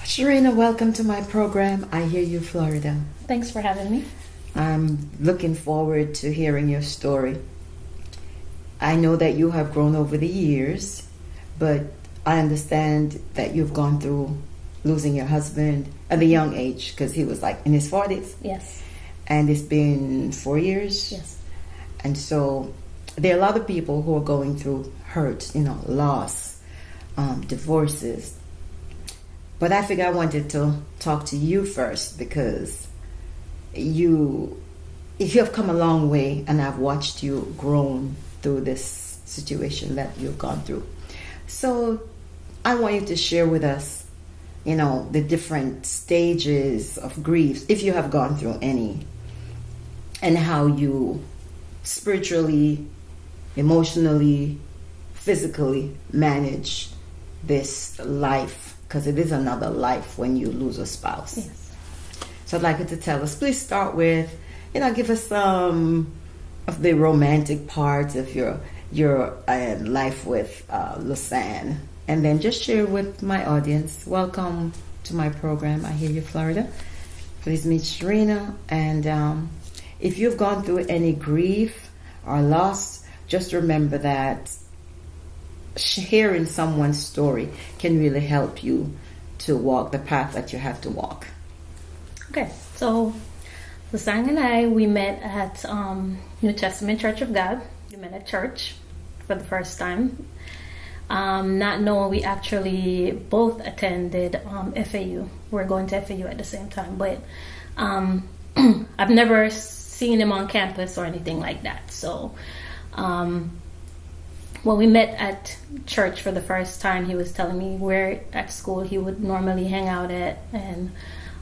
Sherena, welcome to my program. I Hear You, Florida. Thanks for having me. I'm looking forward to hearing your story. I know that you have grown over the years, but I understand that you've gone through losing your husband at a young age because he was like in his 40s. Yes. And it's been 4 years. Yes. And so there are a lot of people who are going through hurt, loss, divorces. But I figured I wanted to talk to you first because if you have come a long way and I've watched you grown through this situation that you've gone through. So I want you to share with us, the different stages of grief, if you have gone through any, and how you spiritually, emotionally, physically manage this life, because it is another life when you lose a spouse. Yes. So I'd like you to tell us, please start with, give us some of the romantic parts of your life with Lusanne, and then just share with my audience. Welcome to my program, I Hear You, Florida. Please meet Sherena, and if you've gone through any grief or loss, just remember that hearing someone's story can really help you to walk the path that you have to walk. Okay, so Lusanne and I, we met at New Testament Church of God. We met at church for the first time. Not knowing we actually both attended FAU. We're going to FAU at the same time, but I've never seen him on campus or anything like that. So when we met at church for the first time, he was telling me where at school he would normally hang out at, and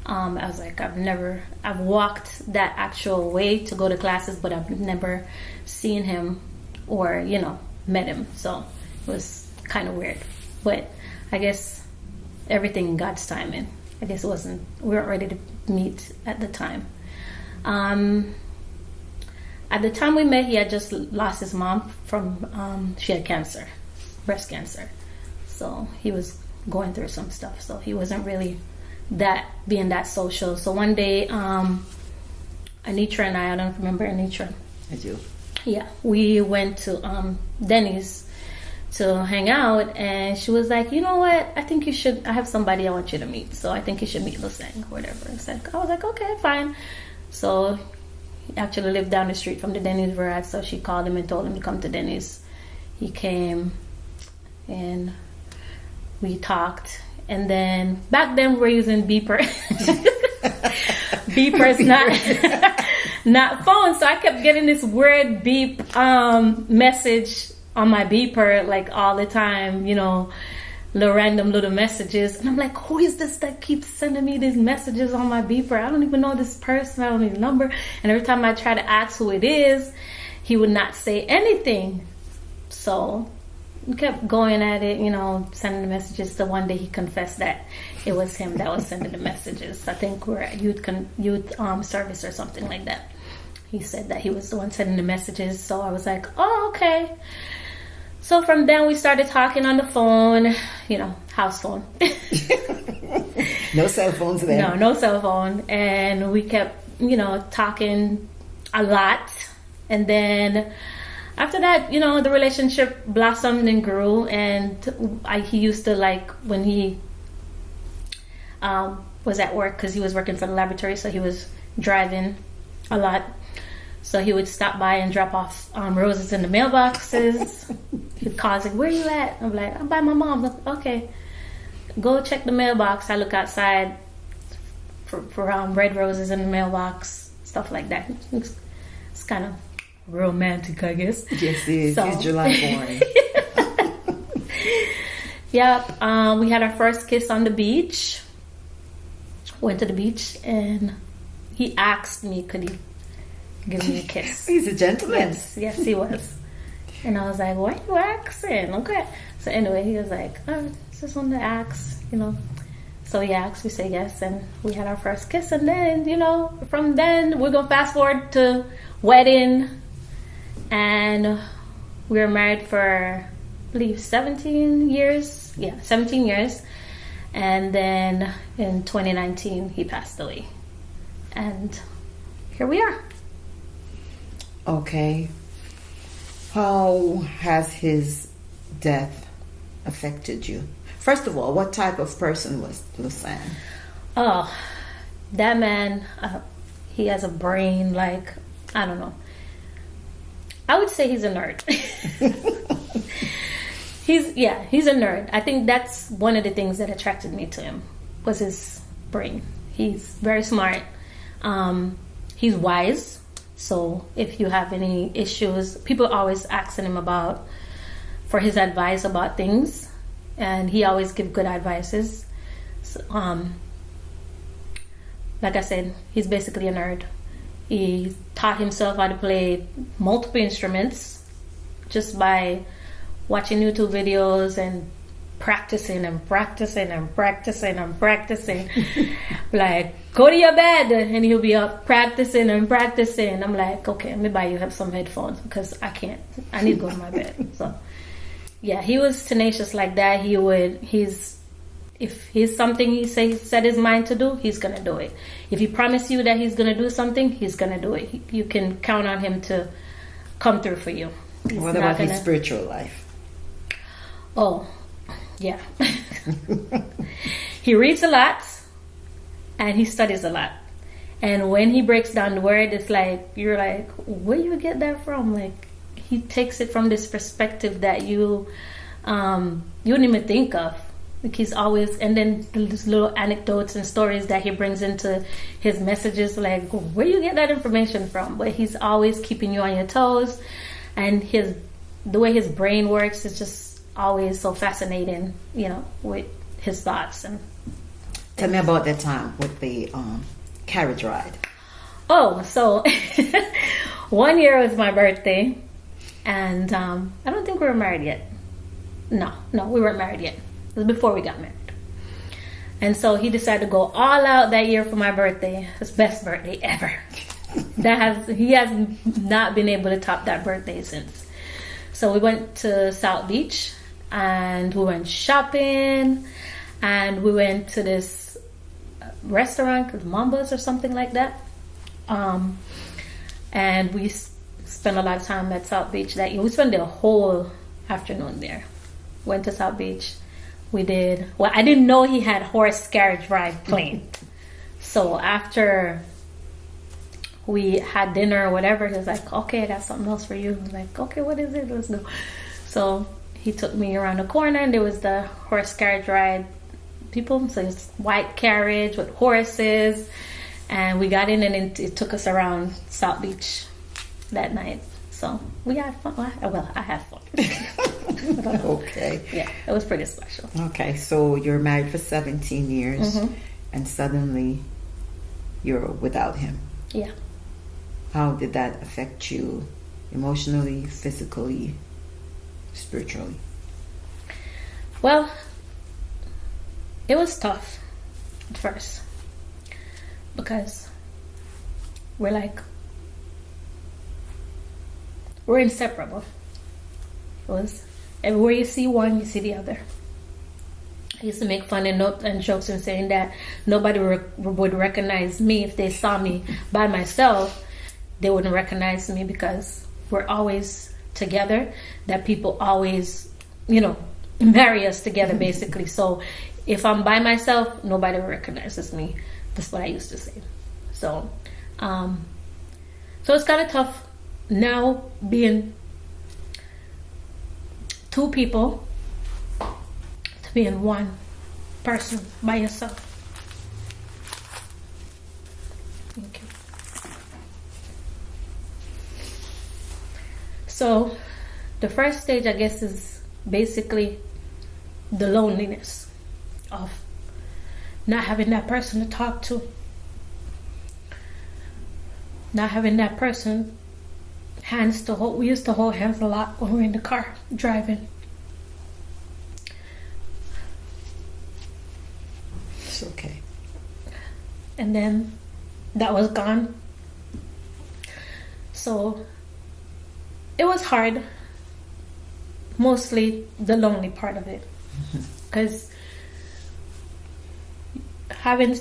I was like, I've walked that actual way to go to classes, but I've never seen him or, met him. So it was kind of weird, but I guess everything in God's timing. I guess we weren't ready to meet at the time. At the time we met, he had just lost his mom from, she had cancer, breast cancer. So he was going through some stuff. So he wasn't really being that social. So one day, Anitra and I don't remember Anitra. I do. Yeah, we went to Denny's to hang out, and she was like, you know what, I think you should, I have somebody I want you to meet. So I think you should meet Lusanne, whatever. I was like, okay, fine. So he actually lived down the street from the Denny's we're at, so she called him and told him to come to Denny's. He came, and we talked. And then back then we were using beeper. Beepers, not phone. So I kept getting this weird beep message on my beeper like all the time, random little messages. And I'm like, who is this that keeps sending me these messages on my beeper? I don't even know this person. I don't need a number. And every time I try to ask who it is, he would not say anything. So we kept going at it, sending the messages. So one day he confessed that it was him that was sending the messages. I think we're at youth service or something like that. He said that he was the one sending the messages. So I was like, oh, okay. So from then we started talking on the phone, house phone. No cell phones then. No cell phone. And we kept, talking a lot. And then after that, the relationship blossomed and grew. And he used to when he was at work, because he was working for the laboratory, so he was driving a lot. So he would stop by and drop off roses in the mailboxes. He'd call us, like, where you at? I'm like, I'm by my mom. I'm like, okay, go check the mailbox. I look outside for red roses in the mailbox, stuff like that. It's kind of romantic, I guess. Yes, it is. So, he's July born. Yep. We had our first kiss on the beach. Went to the beach, and he asked me, could he give me a kiss? He's a gentleman. Yes, he was. And I was like, why are you asking? Okay. So anyway, he was like, oh, just wanted to ask, So he asked, we said yes, and we had our first kiss. And then, from then, we're going to fast forward to wedding. And we were married for, I believe, 17 years. Yeah, 17 years. And then in 2019, he passed away. And here we are. Okay. How has his death affected you? First of all, what type of person was Lusan? Oh, that man, he has a brain like, I don't know. I would say he's a nerd. He's a nerd. I think that's one of the things that attracted me to him was his brain. He's very smart. He's wise. So if you have any issues, people are always asking him for his advice about things, and he always give good advices. So, like I said, he's basically a nerd. He taught himself how to play multiple instruments just by watching YouTube videos and practicing and practicing and practicing and practicing. Like, go to your bed, and he'll be up practicing and practicing. I'm like, okay, let me buy you some headphones because I can't. I need to go to my bed. So, yeah, he was tenacious like that. If he's something he set his mind to do, he's gonna do it. If he promised you that he's gonna do something, he's gonna do it. You can count on him to come through for you. What about his spiritual life? Oh, yeah. He reads a lot and he studies a lot. And when he breaks down the word, it's like, you're like, where do you get that from? Like, he takes it from this perspective that you wouldn't even think of. Like, he's always, and then these little anecdotes and stories that he brings into his messages, like, where do you get that information from? But he's always keeping you on your toes. And the way his brain works is just always so fascinating, with his thoughts. And tell me about that time with the carriage ride. Oh, so 1 year was my birthday, and I don't think we were married yet. No, we weren't married yet. It was before we got married. And so he decided to go all out that year for my birthday. His best birthday ever. He has not been able to top that birthday since. So we went to South Beach, and we went shopping, and we went to this restaurant called Mamba's or something like that. And we spent a lot of time at South Beach that year. We spent the whole afternoon there. Went to South Beach. I didn't know he had horse carriage ride planned. So after we had dinner or whatever, he was like, okay, I got something else for you. I was like, okay, what is it? Let's go. So he took me around the corner, and there was the horse carriage ride people. So it's white carriage with horses. And we got in, and it took us around South Beach that night. So we had fun. Well, I had fun. Okay. Yeah, it was pretty special. Okay, so you're married for 17 years, Mm-hmm. and suddenly you're without him. Yeah. How did that affect you emotionally, physically, spiritually? Well, it was tough at first because we're inseparable. It was everywhere you see one, you see the other. I used to make fun and jokes and saying that nobody would recognize me if they saw me by myself. They wouldn't recognize me because we're always together. That people always, marry us together, basically. So if I'm by myself, nobody recognizes me. That's what I used to say. So it's kind of tough now being two people to being one person by yourself. Okay. So the first stage, I guess, is basically the loneliness of not having that person to talk to, not having that person hands to hold. We used to hold hands a lot when we were in the car driving. It's okay. And then that was gone. So it was hard, mostly the lonely part of it, because having,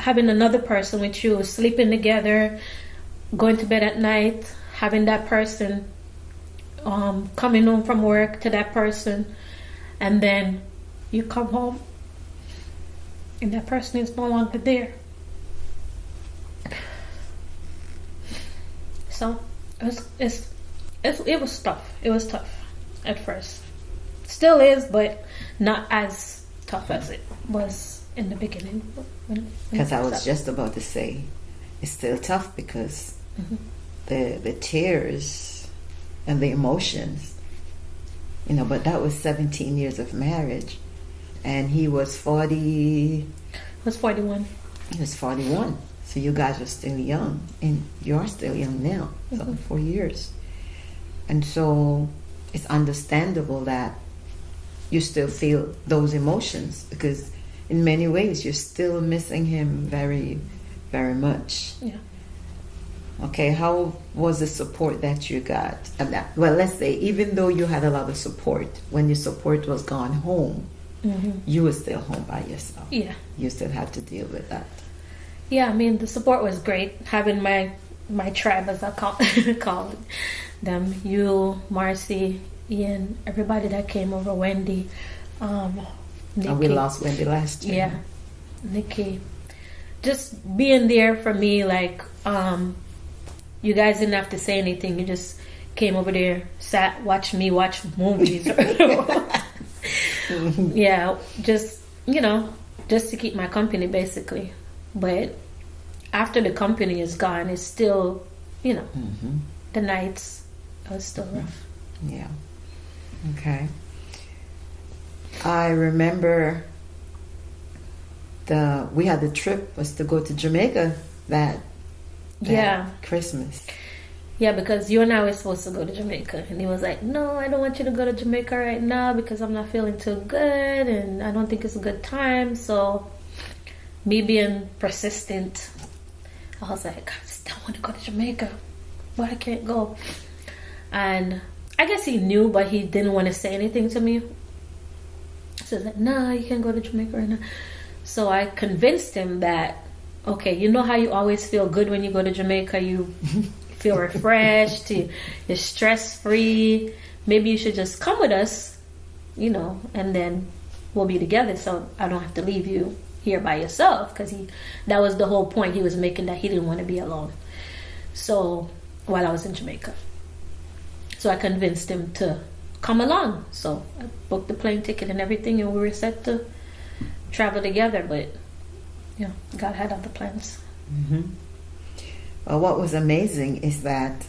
having another person with you, sleeping together, going to bed at night, having that person, coming home from work to that person, and then you come home and that person is no longer there. So it was tough. It was tough at first. Still is, but not as tough as it was in the beginning. Because I was just about to say, it's still tough because the tears and the emotions, but that was 17 years of marriage. And he was 40. He was 41. He was 41. So you guys are still young. And you're still young now. So 4 years. And so it's understandable that you still feel those emotions, because in many ways you're still missing him very, very much. Yeah. Okay, how was the support that you got? Well, let's say, even though you had a lot of support, when your support was gone home, you were still home by yourself. Yeah. You still had to deal with that. Yeah, I mean, the support was great. Having my tribe, as I call them, you, Marcy, Ian, everybody that came over, Wendy, Nikki. And we lost Wendy last year. Yeah, Nikki. Just being there for me, like, you guys didn't have to say anything. You just came over there, sat, watched me watch movies. Yeah, just to keep my company, basically. But after the company is gone, it's still, the nights are still rough. Yeah. Okay. I remember we had the trip was to go to Jamaica that Christmas. Yeah, because you and I were supposed to go to Jamaica, and he was like, "No, I don't want you to go to Jamaica right now because I'm not feeling too good, and I don't think it's a good time." So, me being persistent, I was like, "I still want to go to Jamaica, but I can't go." And I guess he knew, but he didn't want to say anything to me. So he's like, "No, you can't go to Jamaica right now." So I convinced him that, okay, you know how you always feel good when you go to Jamaica? You feel refreshed, you're stress-free. Maybe you should just come with us, and then we'll be together, so I don't have to leave you here by yourself, because that was the whole point he was making, that he didn't want to be alone. So while I was in Jamaica. So I convinced him to come along. So I booked the plane ticket and everything, and we were set to travel together, but God had other plans. Well, what was amazing is that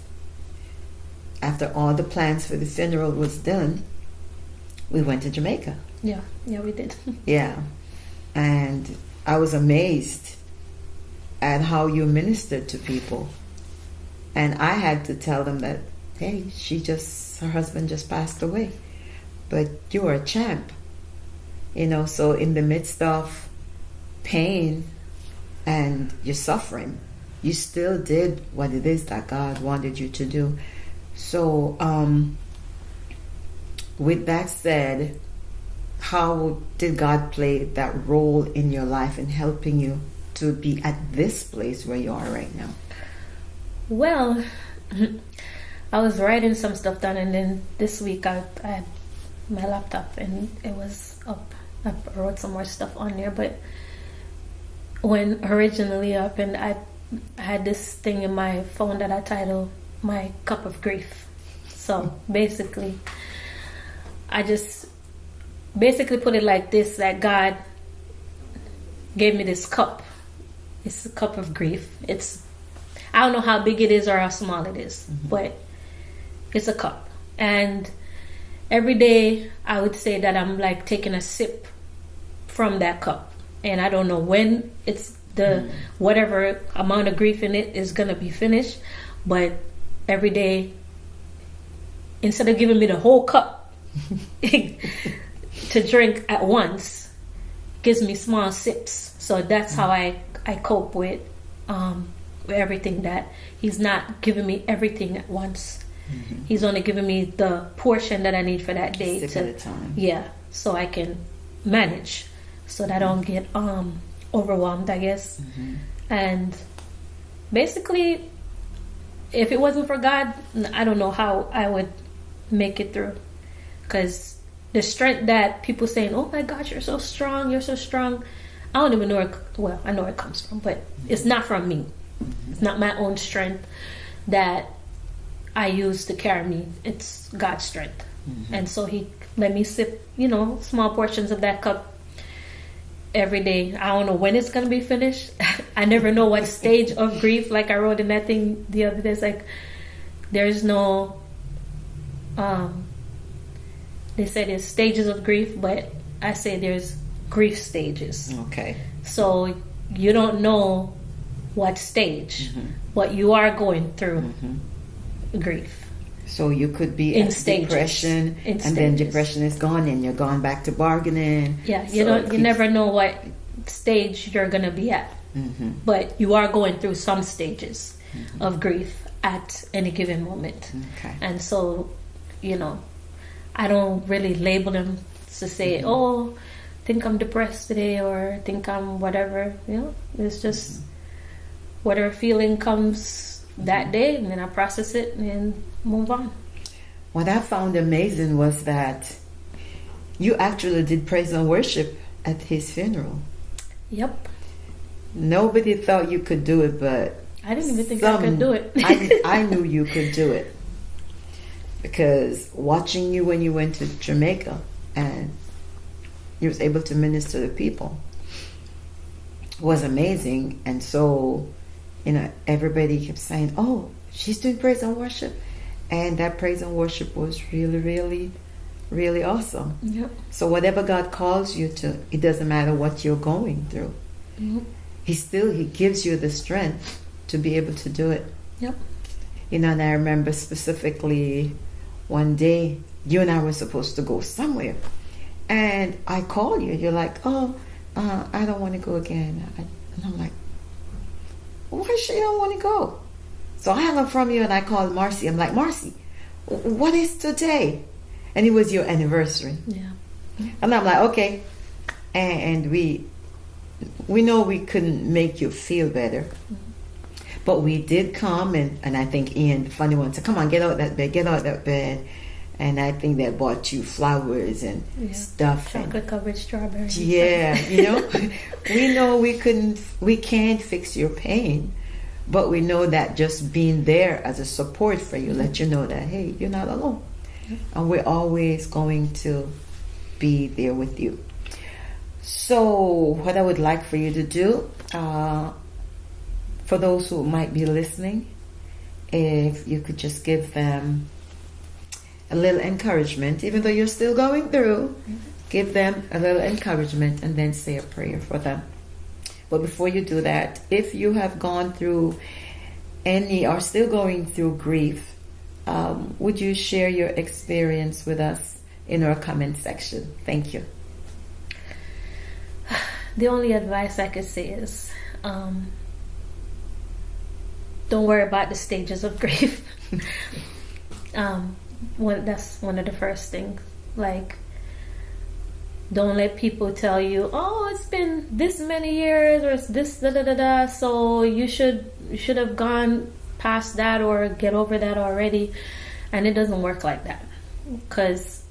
after all the plans for the funeral was done, we went to Jamaica. Yeah, we did. Yeah. And I was amazed at how you ministered to people. And I had to tell them that, hey, her husband just passed away. But you are a champ. So in the midst of pain and your suffering, you still did what it is that God wanted you to do. So, with that said, how did God play that role in your life in helping you to be at this place where you are right now? Well, I was writing some stuff down, and then this week I had my laptop and it was up. I wrote some more stuff on there, but when originally up, and I had this thing in my phone that I titled My Cup of Grief. So basically, I just put it like this, that God gave me this cup. It's a cup of grief. I don't know how big it is or how small it is, but it's a cup. And every day I would say that I'm like taking a sip from that cup. And I don't know when it's whatever amount of grief in it is going to be finished. But every day, instead of giving me the whole cup to drink at once, gives me small sips. So that's how I cope with everything, that he's not giving me everything at once. He's only giving me the portion that I need for that day at a time. Yeah, so I can manage, so that I don't get overwhelmed, I guess. And basically, if it wasn't for God, I don't know how I would make it through. Because the strength that people saying, oh my gosh, you're so strong, I don't even know where, I know where it comes from, but it's not from me. It's not my own strength that I use to carry me. It's God's strength. And so he let me sip, small portions of that cup every day. I don't know when it's going to be finished. I never know what stage of grief, like I wrote in that thing the other day, it's like, there's no, they say there's stages of grief, but I say there's grief stages. Okay. So you don't know what stage, but you are going through grief. So you could be in in stages. depression, In and then stages. depression is gone, and you're gone back to bargaining. Yeah, So you it keeps- never know what stage you're gonna be at, but you are going through some stages of grief at any given moment. Okay. And so, I don't really label them to say, oh, think I'm depressed today, or think I'm whatever. It's just whatever feeling comes that day, and then I process it and move on. What I found amazing was that you actually did praise and worship at his funeral. Yep. Nobody thought you could do it, but I didn't even think I could do it. I knew you could do it, because watching you when you went to Jamaica and you was able to minister to people was amazing. And so, everybody kept saying, oh, she's doing praise and worship. And that praise and worship was really, really, really awesome. Yep. So whatever God calls you to, it doesn't matter what you're going through. He gives you the strength to be able to do it. Yep. And I remember specifically one day, you and I were supposed to go somewhere. And I called you. You're like, oh, I don't want to go again. And I'm like, why she don't want to go? So I hung up from you and I called Marcy. I'm like, Marcy, what is today? And it was your anniversary. Yeah. And I'm like, okay. And we know we couldn't make you feel better. But we did come, and I think Ian, the funny one, said, come on, get out that bed. And I think they bought you flowers and stuff. Chocolate covered strawberries. Yeah, we know we can't fix your pain, but we know that just being there as a support for you, let you know that, hey, you're not alone. And we're always going to be there with you. So what I would like for you to do, for those who might be listening, if you could just give them a little encouragement, even though you're still going through, give them a little encouragement and then say a prayer for them. But before you do that, if you have gone through any or still going through grief, would you share your experience with us in our comment section? Thank you. The only advice I could say is don't worry about the stages of grief. That's one of the first things. Like, don't let people tell you, oh, it's been this many years, or it's this da-da-da-da, so you should have gone past that or get over that already. And it doesn't work like that. Because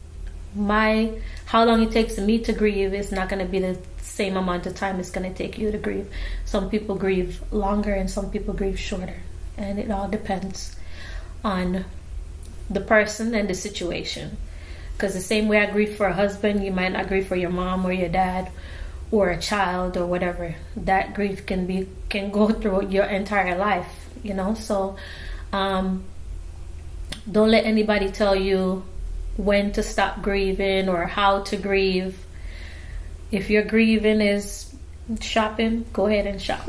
how long it takes me to grieve is not going to be the same amount of time it's going to take you to grieve. Some people grieve longer and some people grieve shorter. And it all depends on the person and the situation. Because the same way I grieve for a husband, you might not grieve for your mom or your dad or a child or whatever. That grief can go through your entire life, So don't let anybody tell you when to stop grieving or how to grieve. If your grieving is shopping, go ahead and shop.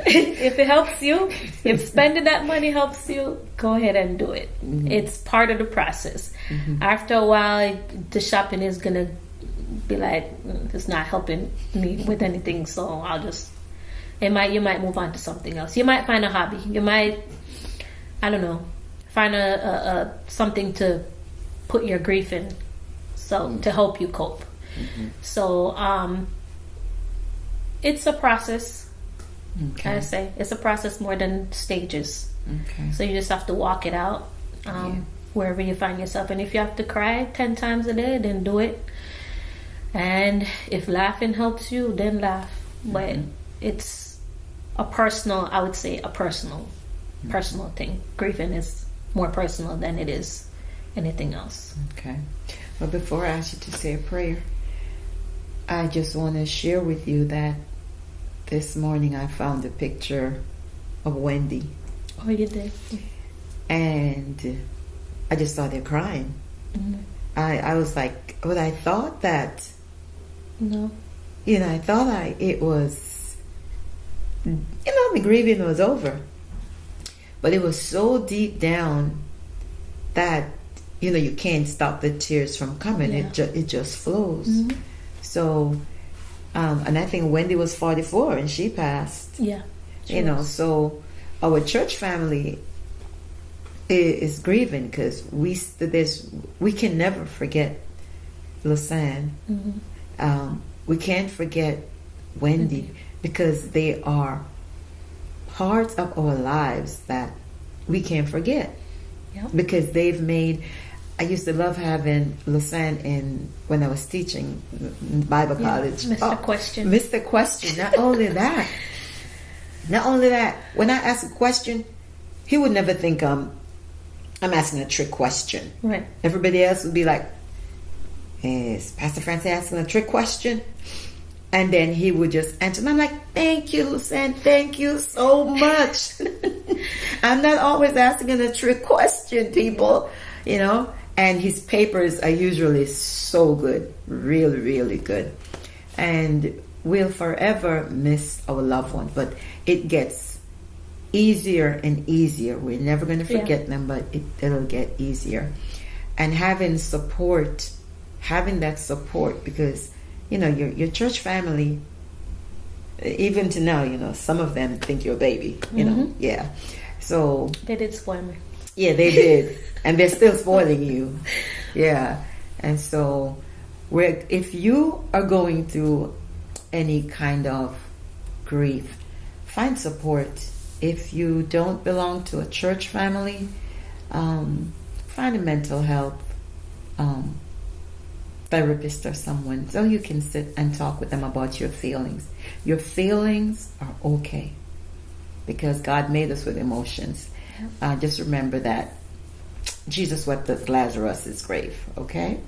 If it helps you, if spending that money helps you, go ahead and do it. It's part of the process. After a while, the shopping is going to be like, it's not helping me with anything, so you might move on to something else. You might find a hobby. You might, I don't know, find a something to put your grief in, so to help you cope. So it's a process. Okay. I say it's a process more than stages. Okay. So you just have to walk it out wherever you find yourself. And if you have to cry 10 times a day, then do it. And if laughing helps you, then laugh. But it's a personal, I would say, a personal thing. Grieving is more personal than it is anything else. Okay. But before I ask you to say a prayer, I just want to share with you that this morning I found a picture of Wendy. Oh, you did? And I just started crying. I was like, but I thought that, No. I thought it was, the grieving was over. But it was so deep down that, you can't stop the tears from coming. Yeah. It just flows. So, and I think Wendy was 44 and she passed. Yeah. So our church family is grieving because we can never forget Lusanne. We can't forget Wendy because they are parts of our lives that we can't forget. Yep. Because they've made. I used to love having Lusanne when I was teaching Bible college. Mr. Question. Mr. Question. Not only that, when I ask a question, he would never think I'm asking a trick question. Right. Everybody else would be like, is Pastor Francis asking a trick question? And then he would just answer. And I'm like, thank you, Lusanne. Thank you so much. I'm not always asking a trick question, people, And his papers are usually so good. Really, really good. And we'll forever miss our loved one. But it gets easier and easier. We're never going to forget them, but it'll get easier. And having that support, because your church family, even to now, some of them think you're a baby. Yeah. So they did spoil me. Yeah, they did, and they're still spoiling you. Yeah, and so if you are going through any kind of grief, find support. If you don't belong to a church family, find a mental health therapist or someone so you can sit and talk with them about your feelings. Your feelings are okay because God made us with emotions. Just remember that Jesus wept at Lazarus' grave, okay?